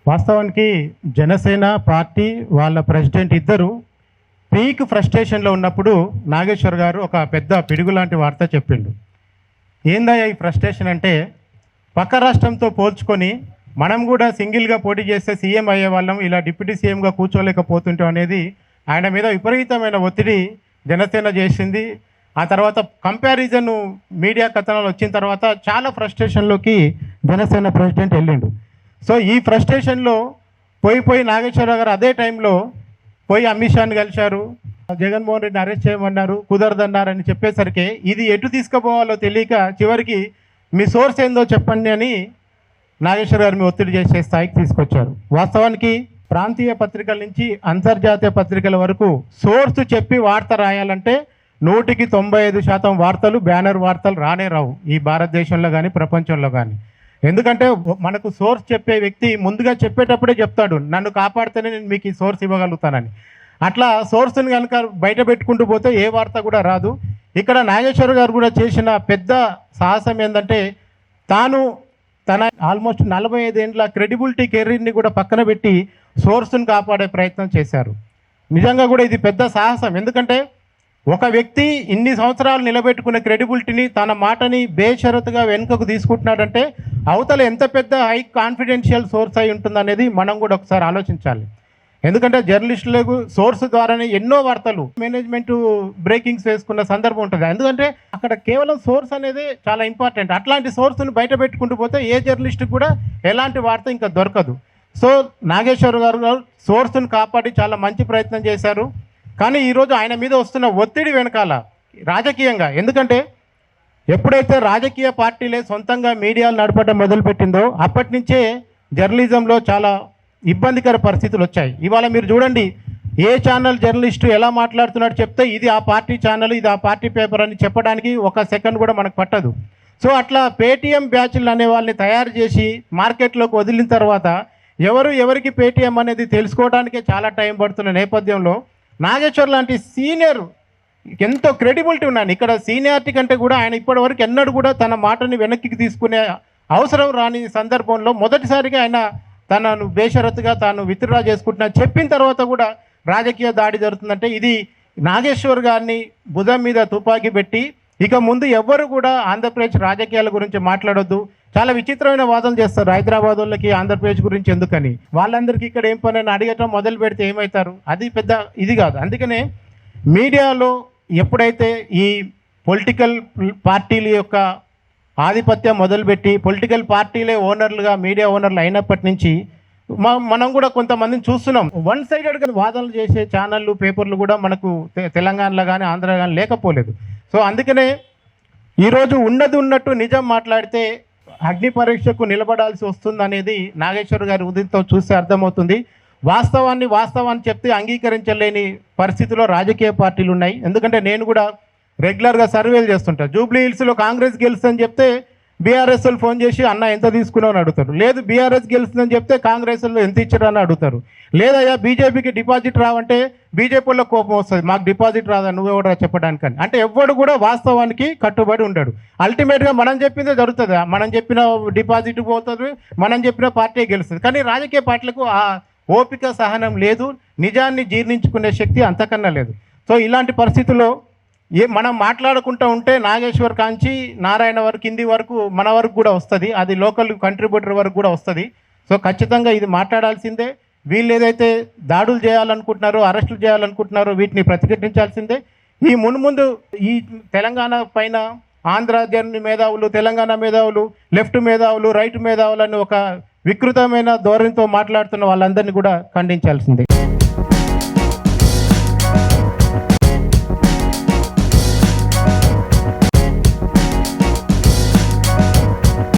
వాస్తవానికి జనసేన పార్టీ వాళ్ళ ప్రెసిడెంట్ ఇద్దరు పీక్ ఫ్రస్ట్రేషన్లో ఉన్నప్పుడు నాగేశ్వర్ గారు ఒక పెద్ద పిడుగు లాంటి వార్త చెప్పిండు. ఏందయ్యా ఈ ఫ్రస్ట్రేషన్ అంటే, పక్క రాష్ట్రంతో పోల్చుకొని మనం కూడా సింగిల్గా పోటీ చేస్తే సీఎం అయ్యే వాళ్ళం, ఇలా డిప్యూటీ సీఎంగా కూర్చోలేకపోతుంటాం అనేది ఆయన మీద విపరీతమైన ఒత్తిడి జనసేన చేసింది. ఆ తర్వాత కంపారిజన్ మీడియా కథనాలు వచ్చిన తర్వాత చాలా ఫ్రస్ట్రేషన్లోకి జనసేన ప్రెసిడెంట్ వెళ్ళిండు. సో ఈ ఫ్రస్ట్రేషన్లో పోయి నాగేశ్వరరావు గారు అదే టైంలో పోయి అమిత్ షాని కలిశారు, జగన్మోహన్ రెడ్డిని అరెస్ట్ చేయమన్నారు, కుదరదన్నారని చెప్పేసరికి ఇది ఎటు తీసుకుపోవాలో తెలియక చివరికి మీ సోర్స్ ఏందో చెప్పండి అని నాగేశ్వర గారు మీ ఒత్తిడి చేసే స్థాయికి తీసుకొచ్చారు. వాస్తవానికి ప్రాంతీయ పత్రికల నుంచి అంతర్జాతీయ పత్రికల వరకు సోర్స్ చెప్పి వార్త రాయాలంటే 100% వార్తలు బ్యానర్ వార్తలు రానే రావు ఈ భారతదేశంలో కానీ ప్రపంచంలో కానీ. ఎందుకంటే మనకు సోర్స్ చెప్పే వ్యక్తి ముందుగా చెప్పేటప్పుడే చెప్తాడు, నన్ను కాపాడితేనే నేను మీకు ఈ సోర్స్ ఇవ్వగలుగుతానని. అట్లా సోర్స్ని కనుక బయట పెట్టుకుంటూ పోతే ఏ వార్త కూడా రాదు. ఇక్కడ నాగేశ్వర గారు కూడా చేసిన పెద్ద సాహసం ఏంటంటే, తన ఆల్మోస్ట్ 45 ఏళ్ళ క్రెడిబిలిటీ కెరీర్ని కూడా పక్కన పెట్టి సోర్స్ని కాపాడే ప్రయత్నం చేశారు. నిజంగా కూడా ఇది పెద్ద సాహసం. ఎందుకంటే ఒక వ్యక్తి ఇన్ని సంవత్సరాలు నిలబెట్టుకున్న క్రెడిబిలిటీని, తన మాటని బేషరతుగా వెనుకకు తీసుకుంటున్నాడంటే అవతల ఎంత పెద్ద హై కాన్ఫిడెన్షియల్ సోర్స్ అయి ఉంటుందనేది మనం కూడా ఒకసారి ఆలోచించాలి. ఎందుకంటే జర్నలిస్టులకు సోర్స్ ద్వారానే ఎన్నో వార్తలు మేనేజ్మెంట్ బ్రేకింగ్స్ వేసుకున్న సందర్భం ఉంటుంది. ఎందుకంటే అక్కడ కేవలం సోర్స్ అనేది చాలా ఇంపార్టెంట్. అట్లాంటి సోర్స్ని బయట పెట్టుకుంటూ పోతే ఏ జర్నలిస్ట్కి కూడా ఎలాంటి వార్త ఇంకా దొరకదు. సో నాగేశ్వర గారు సోర్స్ని కాపాడి చాలా మంచి ప్రయత్నం చేశారు. కానీ ఈరోజు ఆయన మీద వస్తున్న ఒత్తిడి వెనకాల రాజకీయంగా, ఎందుకంటే ఎప్పుడైతే రాజకీయ పార్టీలే సొంతంగా మీడియాలు నడపడం మొదలుపెట్టిందో అప్పటి నుంచే జర్నలిజంలో చాలా ఇబ్బందికర పరిస్థితులు వచ్చాయి. ఇవాళ మీరు చూడండి, ఏ ఛానల్ జర్నలిస్టు ఎలా మాట్లాడుతున్నాడు చెప్తే ఇది ఆ పార్టీ ఛానల్, ఇది ఆ పార్టీ పేపర్ అని చెప్పడానికి ఒక సెకండ్ కూడా మనకు పట్టదు. సో అట్లా పేటీఎం బ్యాచ్లు అనే వాళ్ళని తయారు చేసి మార్కెట్లోకి వదిలిన తర్వాత ఎవరికి పేటీఎం అనేది తెలుసుకోవడానికే చాలా టైం పడుతున్న నేపథ్యంలో నాగేశ్వర్ లాంటి సీనియర్ ఎంతో క్రెడిబిలిటీ ఉన్నాను. ఇక్కడ సీనియారిటీ కంటే కూడా ఆయన ఇప్పటివరకు ఎన్నడూ కూడా తన మాటని వెనక్కి తీసుకునే అవసరం రాని సందర్భంలో మొదటిసారిగా ఆయన తనను బేషరతుగా తాను విత్డ్రా చేసుకుంటున్నా చెప్పిన తర్వాత కూడా రాజకీయ దాడి జరుగుతుందంటే ఇది నాగేశ్వర్ గారిని భుజం మీద తుపాకీ పెట్టి ఇక ముందు ఎవ్వరు కూడా ఆంధ్రప్రదేశ్ రాజకీయాల గురించి మాట్లాడొద్దు. చాలా విచిత్రమైన వాదనలు చేస్తారు, హైదరాబాద్ వాళ్ళకి ఆంధ్రప్రదేశ్ గురించి ఎందుకని, వాళ్ళందరికీ ఇక్కడ ఏం పని అని అడగటం మొదలు పెడితే ఏమవుతారు, అది పెద్ద ఇది కాదు. అందుకనే మీడియాలో ఎప్పుడైతే ఈ పొలిటికల్ పార్టీల యొక్క ఆధిపత్యం మొదలుపెట్టి పొలిటికల్ పార్టీలే ఓనర్లుగా మీడియా ఓనర్లు అయినప్పటి నుంచి మనం కూడా కొంతమందిని చూస్తున్నాం. వన్ సైడెడ్గా వాదనలు చేసే ఛానళ్ళు పేపర్లు కూడా మనకు తెలంగాణలో కానీ ఆంధ్ర కానీ లేకపోలేదు. సో అందుకనే ఈరోజు ఉన్నట్టు నిజం మాట్లాడితే అగ్ని పరీక్షకు నిలబడాల్సి వస్తుంది అనేది నాగేశ్వర్ గారి ఉదయంతో చూస్తే అర్థమవుతుంది. వాస్తవాన్ని చెప్తే అంగీకరించలేని పరిస్థితిలో రాజకీయ పార్టీలు ఉన్నాయి. ఎందుకంటే నేను కూడా రెగ్యులర్గా సర్వేలు చేస్తుంటా. జూబ్లీ హిల్స్లో కాంగ్రెస్ గెలుస్తుందని చెప్తే బీఆర్ఎస్ వాళ్ళు ఫోన్ చేసి అన్న ఎంత తీసుకున్నావు అని అడుగుతారు. లేదు బీఆర్ఎస్ గెలుస్తుందని చెప్తే కాంగ్రెస్ వాళ్ళు ఎంత ఇచ్చారని అడుగుతారు. లేదయ్యా బీజేపీకి డిపాజిట్ రావంటే బీజేపీ వాళ్ళ కోపం వస్తుంది, మాకు డిపాజిట్ రాదా నువ్వెవడరా చెప్పడానికని. అంటే ఎవ్వడు కూడా వాస్తవానికి కట్టుబడి ఉండడు. అల్టిమేట్గా మనం చెప్పిందే జరుగుతుంది, మనం చెప్పిన డిపాజిట్ పోతుంది, మనం చెప్పిన పార్టీ గెలుస్తుంది. కానీ రాజకీయ పార్టీలకు ఆ ఓపిక సహనం లేదు, నిజాన్ని జీర్ణించుకునే శక్తి అంతకన్నా లేదు. సో ఇలాంటి పరిస్థితుల్లో మనం మాట్లాడుకుంటూ ఉంటే నాగేశ్వర్ కాంచి నారాయణ వరకు కింది వరకు మన వరకు కూడా వస్తుంది, అది లోకల్ కంట్రిబ్యూటర్ వరకు కూడా వస్తుంది. సో ఖచ్చితంగా ఇది మాట్లాడాల్సిందే. వీళ్ళు ఏదైతే దాడులు చేయాలనుకుంటున్నారో అరెస్టులు చేయాలనుకుంటున్నారో వీటిని ప్రతిఘటించాల్సిందే. ఈ మున్ముందు ఈ తెలంగాణ పైన ఆంధ్ర మేధావులు, తెలంగాణ మేధావులు, లెఫ్ట్ మేధావులు, రైట్ మేధావులు అని ఒక వికృతమైన ధోరణితో మాట్లాడుతున్న వాళ్ళందరినీ కూడా ఖండించాల్సిందే.